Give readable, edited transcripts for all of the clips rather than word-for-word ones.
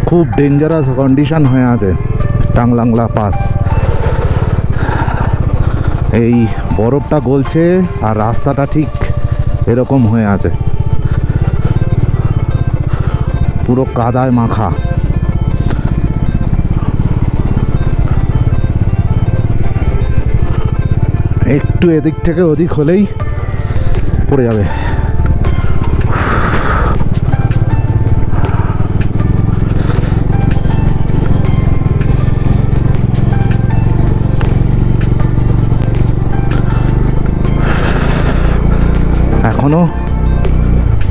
খুব dangerous condition হয়ে আছে টাংলাংলা পাস। এই বরফটা গলছে আর রাস্তাটা ঠিক এরকম হয়ে আছে, পুরো কাদায় মাখা। একটু এদিক থেকে ওদিক হলেই পড়ে যাবে। এখনো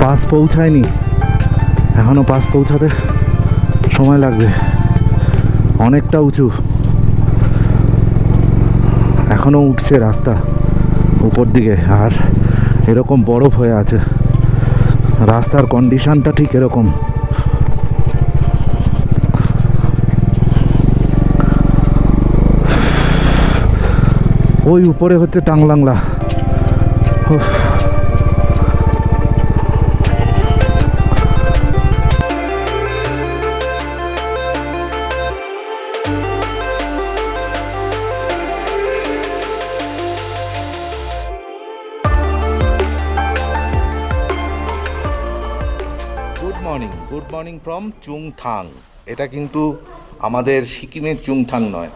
পাস পৌঁছায়নি, এখনো পাস পৌঁছাতে সময় লাগবে, অনেকটা উঁচু, এখনো উঠছে রাস্তা উপর দিকে। আর এরকম বরফ হয়ে আছে, রাস্তার কন্ডিশনটা ঠিক এরকম। ওই উপরে হচ্ছে Taglang La. Good morning from Chungthang. এটা কিন্তু আমাদের সিকিমের চুংথাং নয়,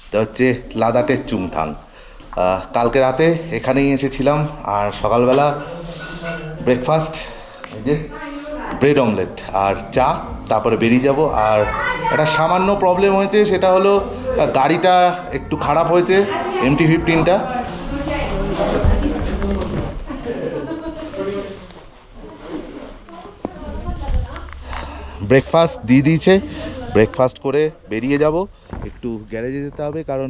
এটা হচ্ছে লাদাখের চুংথাং। কালকে রাতে এখানেই এসেছিলাম, আর সকালবেলা ব্রেকফাস্ট, এই যে ব্রেড অমলেট আর চা, তারপরে বেরিয়ে যাব। আর একটা সামান্য প্রবলেম হয়েছে, সেটা হলো গাড়িটা একটু খারাপ হয়েছে, MT-15টা। ব্রেকফাস্ট দিয়ে দিয়েছে, ব্রেকফাস্ট করে বেরিয়ে যাব। একটু গ্যারেজে যেতে হবে, কারণ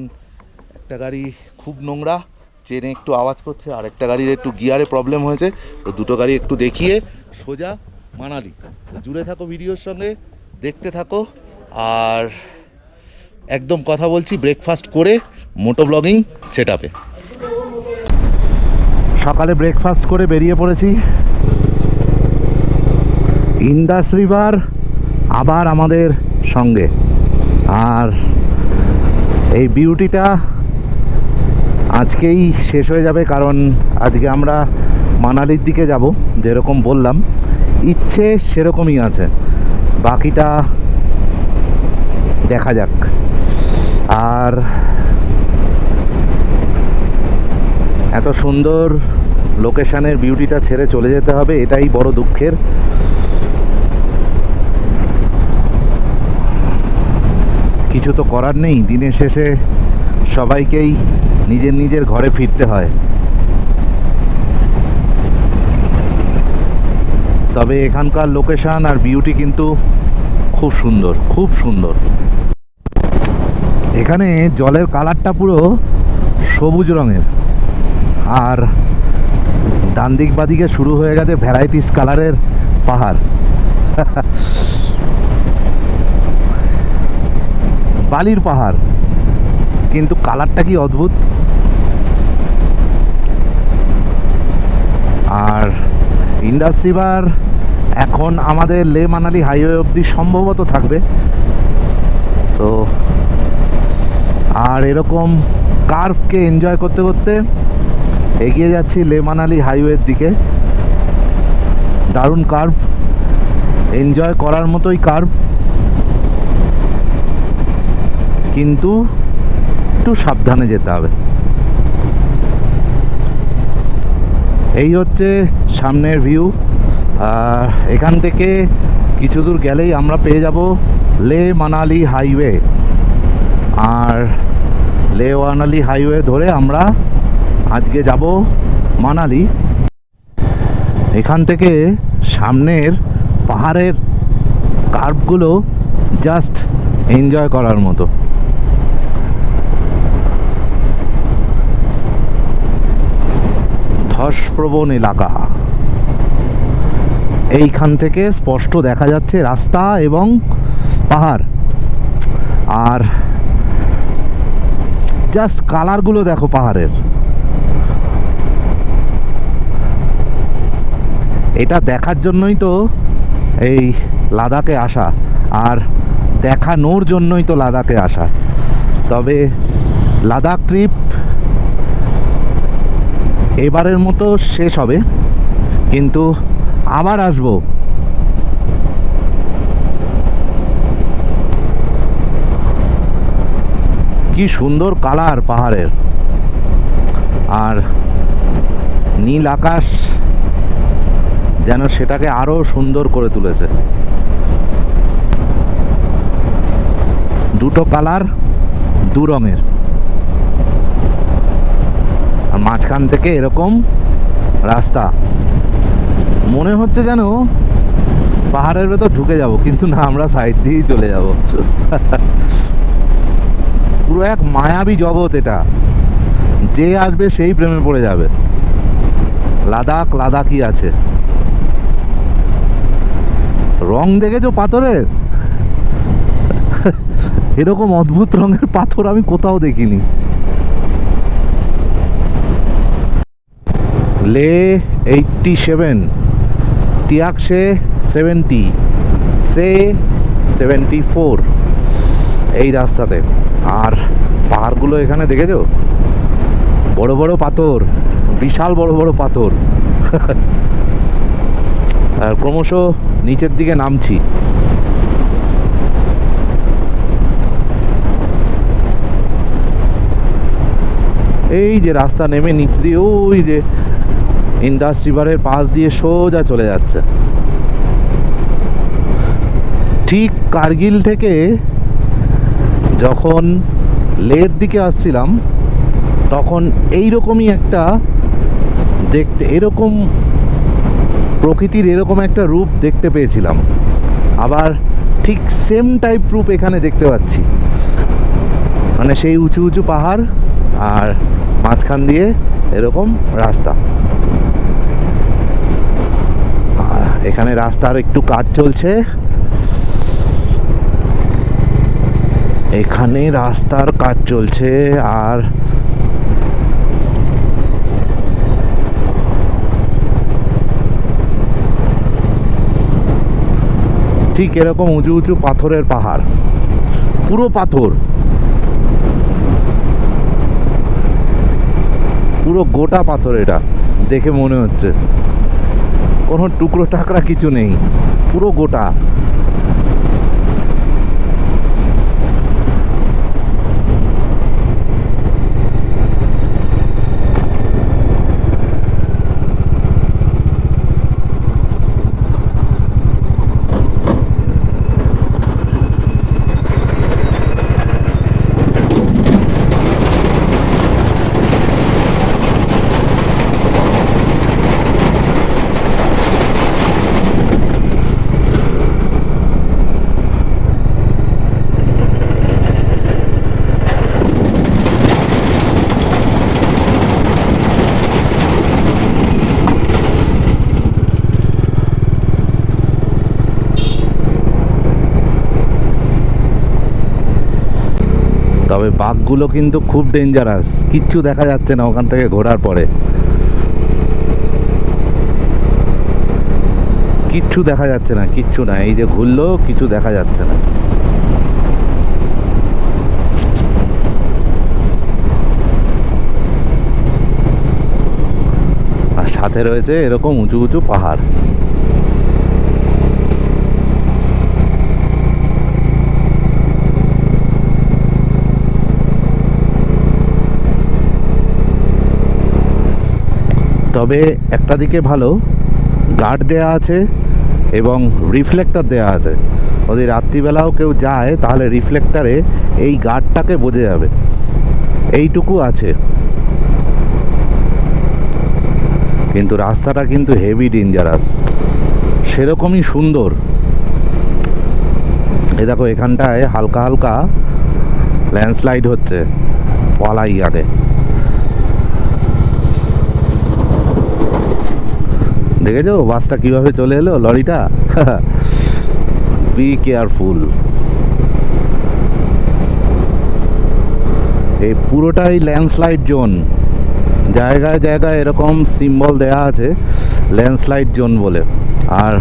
একটা গাড়ি খুব নোংরা, চেনে একটু আওয়াজ করছে, আর একটা গাড়ির একটু গিয়ারে প্রবলেম হয়েছে। তো দুটো গাড়ি একটু দেখিয়ে সোজা মানালি। জুড়ে থাকো ভিডিওর সঙ্গে, দেখতে থাকো। আর একদম কথা বলছি ব্রেকফাস্ট করে মোটো ব্লগিং সেট আপে। সকালে ব্রেকফাস্ট করে বেরিয়ে পড়েছি। ইন্দাস রিভার আবার আমাদের সঙ্গে, আর এই বিউটিটা আজকেই শেষ হয়ে যাবে, কারণ আজকে আমরা মানালির দিকে যাব। যেরকম বললাম, ইচ্ছে সেরকমই আছে, বাকিটা দেখা যাক। আর এত সুন্দর লোকেশনের বিউটিটা ছেড়ে চলে যেতে হবে, এটাই বড় দুঃখের। কিছু তো করার নেই, দিনের শেষে সবাইকেই নিজের নিজের ঘরে ফিরতে হয়। তবে এখানকার লোকেশন আর বিউটি কিন্তু খুব সুন্দর, খুব সুন্দর। এখানে জলের কালারটা পুরো সবুজ রঙের, আর ডান দিক বাদিকে শুরু হয়ে গেছে ভ্যারাইটিস কালারের পাহাড়। বালির পাহাড়, কিন্তু কালারটা কি অদ্ভুত। আর ইন্দাস রিভার এখন আমাদের লে মানালি হাইওয়ে অবধি সম্ভবত থাকবে। তো আর এরকম কার্ভকে এনজয় করতে করতে এগিয়ে যাচ্ছি লে মানালি হাইওয়ের দিকে। দারুণ কার্ভ, এনজয় করার মতোই কার্ভ, কিন্তু একটু সাবধানে যেতে হবে। এই হচ্ছে সামনের ভিউ। আর এখান থেকে কিছু দূর গেলেই আমরা পেয়ে যাব লে মানালি হাইওয়ে। আর লে মানালি হাইওয়ে ধরে আমরা আজকে যাব মানালি। এখান থেকে সামনের পাহাড়ের কার্ভগুলো জাস্ট এনজয় করার মতো। ধসপ্রবণ এলাকা, এইখান থেকে স্পষ্ট দেখা যাচ্ছে রাস্তা এবং পাহাড়। আর জাস্ট কালারগুলো দেখো পাহাড়ের। এটা দেখার জন্যই তো এই লাদাখে আসা, আর দেখানোর জন্যই তো লাদাখে আসা। তবে লাদাখ ট্রিপ এবারের মতো শেষ হবে, কিন্তু আবার আসবো। কি সুন্দর কালার পাহাড়ের, আর নীল আকাশ যেন সেটাকে আরো সুন্দর করে তুলেছে। দুটো কালার, দু রঙের, আর মাঝখান থেকে এরকম রাস্তা। মনে হচ্ছে যেন পাহাড়ের ভেতর ঢুকে যাব, কিন্তু না, আমরা সাইড দিয়েই চলে যাব। পুরো এক মায়াবী জগৎ এটা, যে আসবে সেই প্রেমে পড়ে যাবে। লাদাখ লাদাখই আছে। রং দেখেছো পাথরের? এরকম অদ্ভুত রঙের পাথর আমি কোথাও দেখিনি। লে 87, তিয়াকশে 70, সে 74, এই রাস্তাতে। আর পাহাড়গুলো এখানে দেখেছো? বড় বড় পাথর, বিশাল বড় বড় পাথর। আর ক্রমশ নিচের দিকে নামছি। এই যে রাস্তা নেমে নিচ দিয়ে ওই যে ইন্দাস রিভারের পাশ দিয়ে সোজা চলে যাচ্ছে। ঠিক কার্গিল থেকে যখন লের দিকে আসছিলাম, তখন এইরকমই একটা দেখতে, এরকম প্রকৃতির এরকম একটা রূপ দেখতে পেয়েছিলাম। আবার ঠিক সেম টাইপ রূপ এখানে দেখতে পাচ্ছি, মানে সেই উঁচু উঁচু পাহাড় আর মাঝখান দিয়ে এরকম রাস্তা। এখানে রাস্তার একটু কাজ চলছে, এখানে রাস্তার কাজ চলছে। আর ঠিক এরকম উঁচু উঁচু পাথরের পাহাড়, পুরো পাথর, পুরো গোটা পাথর। এটা দেখে মনে হচ্ছে কোনো টুকরো টাকরা কিছু নেই, পুরো গোটা। তবে বাঘগুলো কিন্তু খুব ডেঞ্জারাস, কিচ্ছু দেখা যাচ্ছে না ওখান থেকে ঘোরার পরে, কিচ্ছু দেখা যাচ্ছে না, কিচ্ছু না। এই যে ঘুরলো, কিছু দেখা যাচ্ছে না। আর সাথে রয়েছে এরকম উঁচু উঁচু পাহাড়। তবে একটা দিকে ভালো, গার্ড দেয়া আছে এবং রিফ্লেক্টর দেয়া আছে। যদি রাত্রিবেলাও কেউ যায় তাহলে রিফ্লেক্টরে এই গার্ডটাকে বোঝা যাবে, এইটুকু আছে। কিন্তু রাস্তাটা কিন্তু হেভি ডেঞ্জারাস, সেরকমই সুন্দর। এই দেখো এখানটায় হালকা হালকা ল্যান্ডস্লাইড হচ্ছে, পালাই আগে। দেখেছো বাসটা কিভাবে চলে এলো, লরিটা? Be careful. এই পুরোটাই ল্যান্ডস্লাইড জোন, জায়গায় জায়গায় এরকম সিম্বল দেয়া আছে ল্যান্ডস্লাইড জোন বলে। আর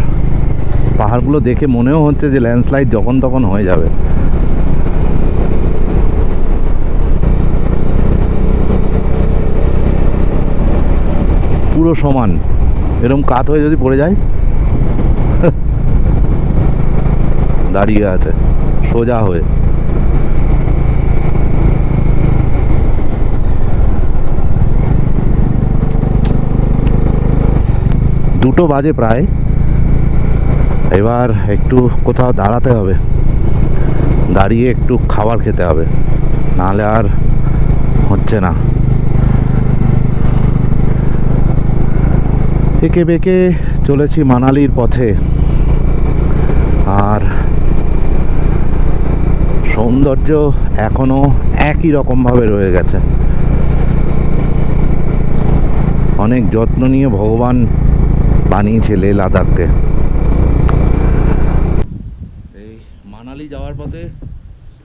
পাহাড়গুলো দেখে মনেও হচ্ছে যে ল্যান্ডস্লাইড যখন তখন হয়ে যাবে। পুরো সমান, এরকম কাত হয়ে যদি পড়ে যায়, দাঁড়িয়ে আছে সোজা হয়ে। দুটো বাজে প্রায়, এবার একটু কোথাও দাঁড়াতে হবে, দাঁড়িয়ে একটু খাবার খেতে হবে, নাহলে আর হচ্ছে না। এঁকে বেঁকে চলেছি মানালির পথে, আর সৌন্দর্য এখনো একই রকমভাবে রয়ে গেছে। অনেক যত্ন নিয়ে ভগবান বানিয়েছে লে লাদাখকে। এই মানালি যাওয়ার পথে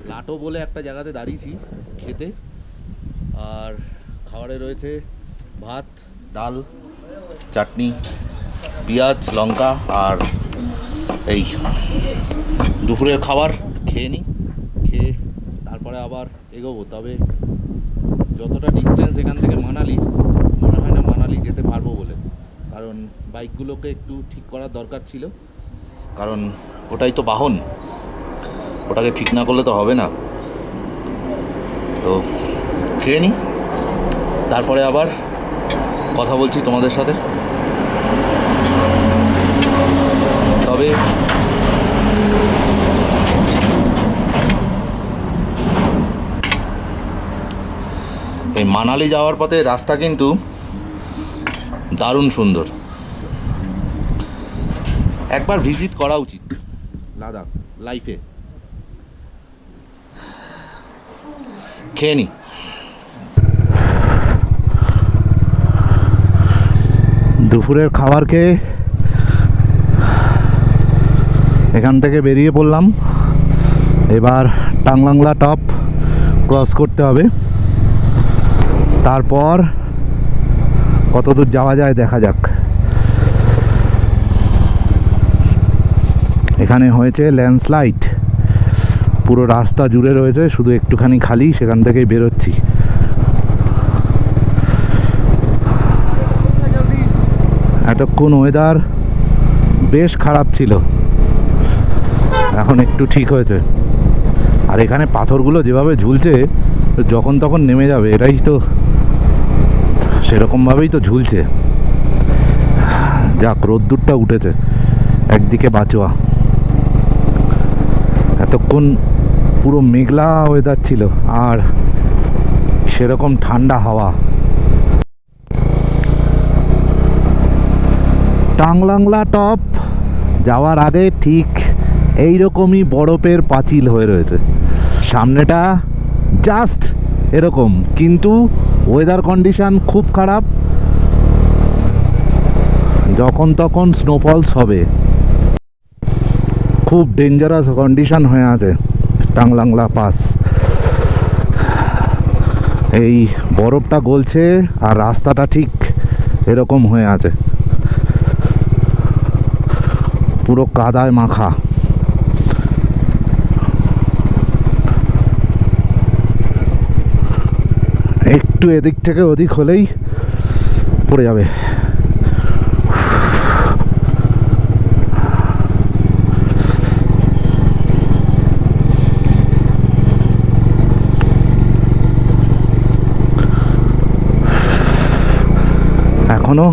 লাটো বলে একটা জায়গাতে দাঁড়িয়েছি খেতে, আর খাবারে রয়েছে ভাত, ডাল, চাটনি, পেঁয়াজ, লঙ্কা, আর এই দুপুরের খাবার খেয়ে নিই, খেয়ে তারপরে আবার এগোবো। তবে যতটা ডিস্টেন্স এখান থেকে মানালি, মনে হয় না মানালি যেতে পারবো বলে, কারণ বাইকগুলোকে একটু ঠিক করার দরকার ছিল, কারণ ওটাই তো বাহন, ওটাকে ঠিক না করলে তো হবে না। তো খেয়ে নিই, তারপরে আবার কথা বলছি তোমাদের সাথে। তবে এই মানালি যাওয়ার পথে রাস্তা কিন্তু দারুণ সুন্দর, একবার ভিজিট করা উচিত লাদাখ লাইফে। খেয়ে নি। দুপুরের খাবার খেয়ে এখান থেকে বেরিয়ে পড়লাম। এবার টাংলাংলা টপ ক্রস করতে হবে, তারপর কত দূর যাওয়া যায় দেখা যাক। এখানে হয়েছে ল্যান্ডস্লাইড, পুরো রাস্তা জুড়ে রয়েছে, শুধু একটুখানি খালি, সেখান থেকেই বেরোচ্ছি। এতক্ষণ ওয়েদার বেশ খারাপ ছিল, এখন একটু ঠিক হয়েছে। আর এখানে পাথরগুলো যেভাবে ঝুলছে, যখন তখন নেমে যাবে, এটাই তো সেরকমভাবেই তো ঝুলছে। যাক, রোদ্দুরটা উঠেছে, একদিকে বাঁচোয়া। এতক্ষণ পুরো মেঘলা ওয়েদার ছিল, আর সেরকম ঠান্ডা হাওয়া। টাংলাংলা টপ যাওয়ার আগে ঠিক এইরকমই বরফের পাঁচিল হয়ে রয়েছে। সামনেটা জাস্ট এরকম, কিন্তু ওয়েদার কন্ডিশন খুব খারাপ, যখন তখন স্নোফলস হবে। খুব ডেঞ্জারাস কন্ডিশন হয়ে আছে টাংলাংলা পাস। এই বরফটা গলছে আর রাস্তাটা ঠিক এরকম হয়ে আছে, পুরো কাদায় মাখা। একটু এদিক থেকে ওদিক হলেই পড়ে যাবে। এখনো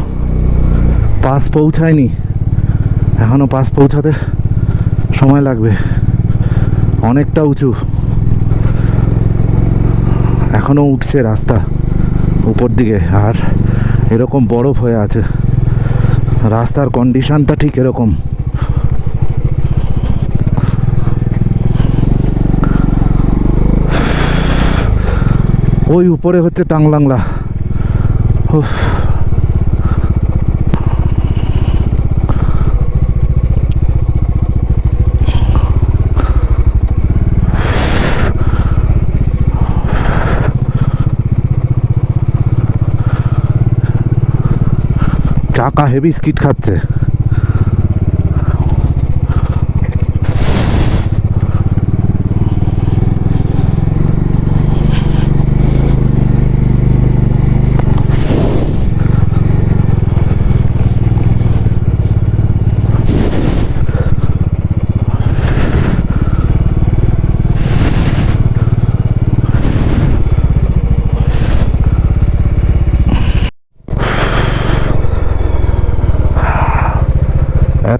পাস পৌঁছায়নি, এখনো পাস পৌঁছাতে সময় লাগবে, অনেকটা উঁচু, এখনো উঠছে রাস্তা উপর দিকে, আর এরকম বরফ হয়ে আছে। রাস্তার কন্ডিশনটা ঠিক এরকম। ওই উপরে হচ্ছে টাংলাংলা। চাকা হেভি স্কিড খাচ্ছে।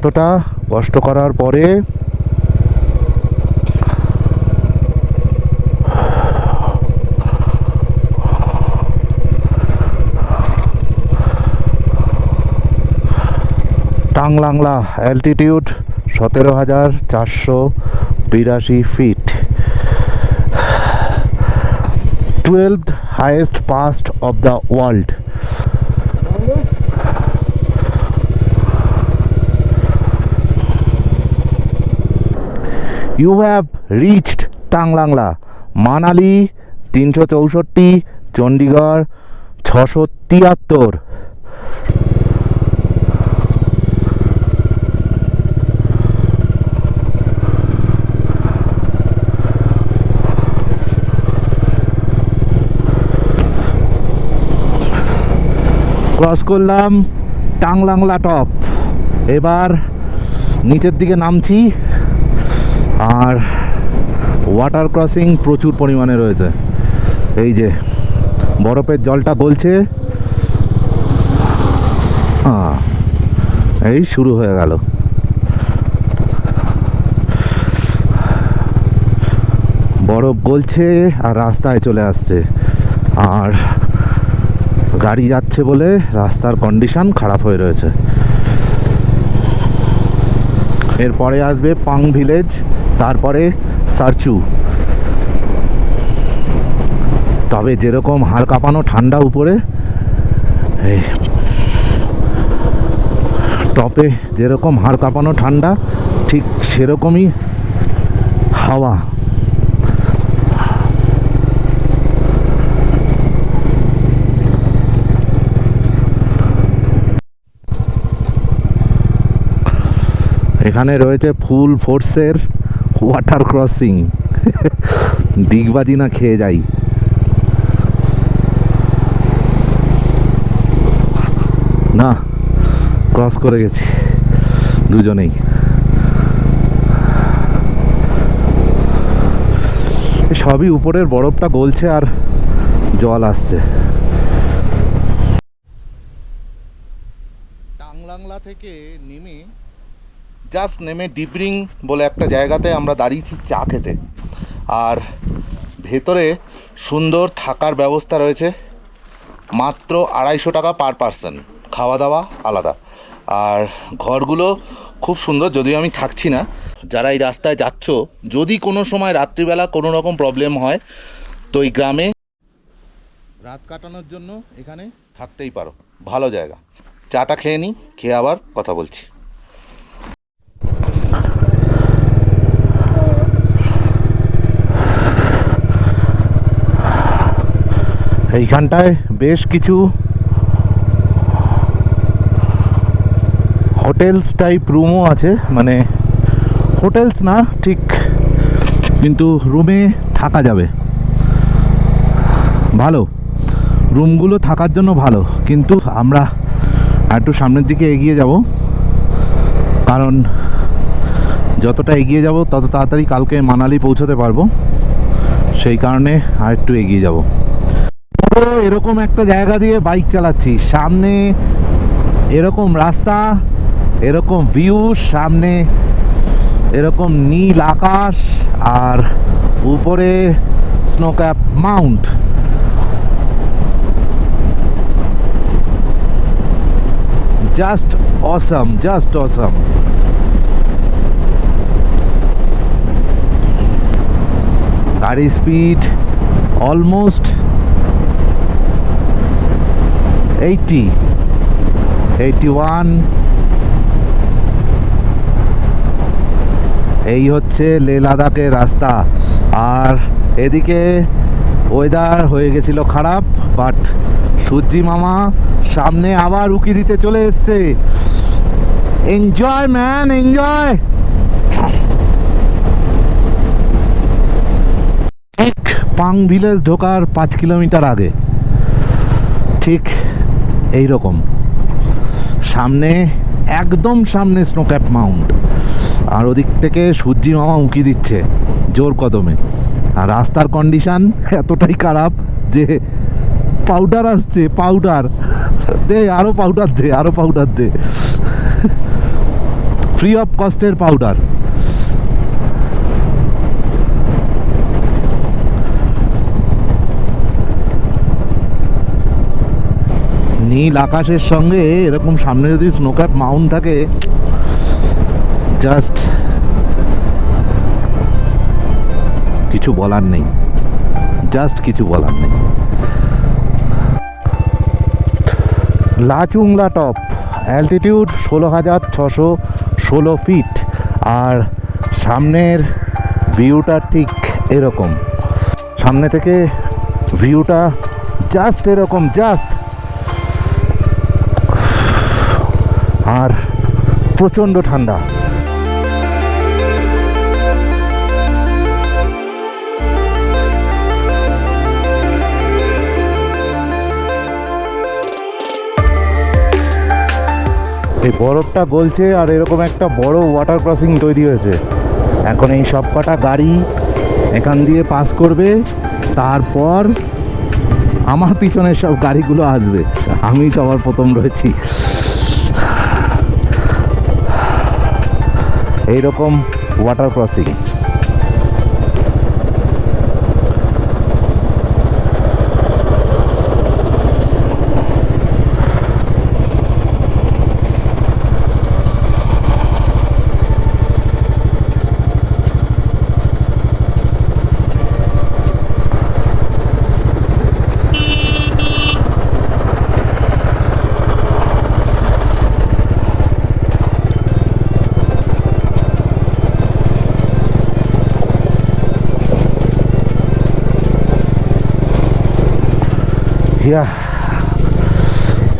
এতটা কষ্ট করার পরে Taglang La altitude 17,482 feet, 12th highest pass of the world. You have reached Taglang La, Manali 364, Chandigarh 673। Cross করলাম টাংলাংলা টপ, এবার নিচের দিকে নামছি। আর ওয়াটার ক্রসিং প্রচুর পরিমাণে রয়েছে, এই যে বরফের জলটা গলছে, এই শুরু হয়ে গেল। বরফ গলছে আর রাস্তায় চলে আসছে, আর গাড়ি যাচ্ছে বলে রাস্তার কন্ডিশন খারাপ হয়ে রয়েছে। এরপরে আসবে পাং ভিলেজ, তারপরে সারচু। তবে যেরকম হাড় কাঁপানো ঠান্ডা উপরে, এই টপে যেরকম হাড় কাঁপানো ঠান্ডা, ঠিক সেরকমই হাওয়া। এখানে রয়েছে ফুল ফোর্সের ওয়াটার ক্রসিং, ডিগবাজি না খেয়ে যাই। না, ক্রস করে গেছি দুজনেই। সবই উপরের বরফটা গলছে আর জল আসছে। টাংলাংলা থেকে নেমে ডিব্রিং বলে একটা জায়গাতে আমরা দাঁড়িয়েছি চা খেতে। আর ভেতরে সুন্দর থাকার ব্যবস্থা রয়েছে, মাত্র 250 টাকা পার পারসন, খাওয়া দাওয়া আলাদা। আর ঘরগুলো খুব সুন্দর, যদিও আমি থাকছি না। যারা এই রাস্তায় যাচ্ছ, যদি কোনো সময় রাত্রিবেলা কোনো রকম প্রবলেম হয়, তো এই গ্রামে রাত কাটানোর জন্য এখানে থাকতেই পারো, ভালো জায়গা। চাটা খেয়ে নিই, খেয়ে আবার কথা বলছি। এইখানটায় বেশ কিছু হোটেলস টাইপ রুমও আছে, মানে হোটেলস না ঠিক, কিন্তু রুমে থাকা যাবে। ভালো রুমগুলো থাকার জন্য ভালো, কিন্তু আমরা একটু সামনের দিকে এগিয়ে যাব, কারণ যতটা এগিয়ে যাব তত তাড়াতাড়ি কালকে মানালি পৌঁছতে পারবো, সেই কারণে আর একটু এগিয়ে যাব। এরকম একটা জায়গা দিয়ে বাইক চালাচ্ছি, সামনে এরকম রাস্তা, এরকম ভিউ, সামনে এরকম নীল আকাশ, আর উপরে snow cap Mount. Just awesome, just awesome. গাড়ির স্পিড অলমোস্ট 80, 81। এই হচ্ছে লে লাদাখের রাস্তা। আর এদিকে ওয়েদার হয়ে গেছিল খারাপ, বাট সূর্যি মামা সামনে আবার উকি দিতে চলে এসছে। Enjoy man, enjoy. ঠিক পাং ভিলেজ ঢোকার 5 কিলোমিটার আগে ঠিক এই রকম সামনে, একদম সামনে স্নো ক্যাপ মাউন্ট, আর ওদিক থেকে সূর্যি মামা উঁকি দিচ্ছে জোর কদমে। আর রাস্তার কন্ডিশন এতটাই খারাপ যে পাউডার আসছে, পাউডার দে, আরো পাউডার দে, আরো পাউডার দে। ফ্রি অফ কস্টের পাউডার। নীল আকাশের সঙ্গে এরকম সামনে যদি স্নোক্যাপ মাউন্ট থাকে, জাস্ট কিছু বলার নেই, জাস্ট কিছু বলার নেই। লাচুংলা টপ, অ্যালটিটিউড 16,616 ফিট, আর সামনের ভিউটা ঠিক এরকম। সামনে থেকে ভিউটা জাস্ট এরকম, জাস্ট। আর প্রচণ্ড ঠান্ডা। এই বরফটা গলছে আর এরকম একটা বড় ওয়াটার ক্রসিং তৈরি হয়েছে। এখন এই সব কটা গাড়ি এখান দিয়ে পাস করবে, তারপর আমার পিছনের সব গাড়িগুলো আসবে, আমি সবার প্রথম রয়েছি। এইরকম ওয়াটার ক্রসিং।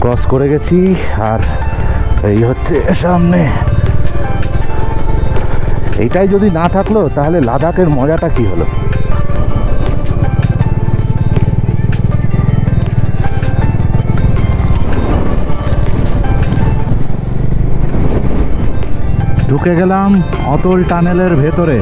ক্রস করে গেছি, আর এই হচ্ছে সামনে। এইটাই যদি না থাকলো তাহলে লাদাখের মজাটা কি হলো। ঢুকে গেলাম অটল টানেলের ভেতরে।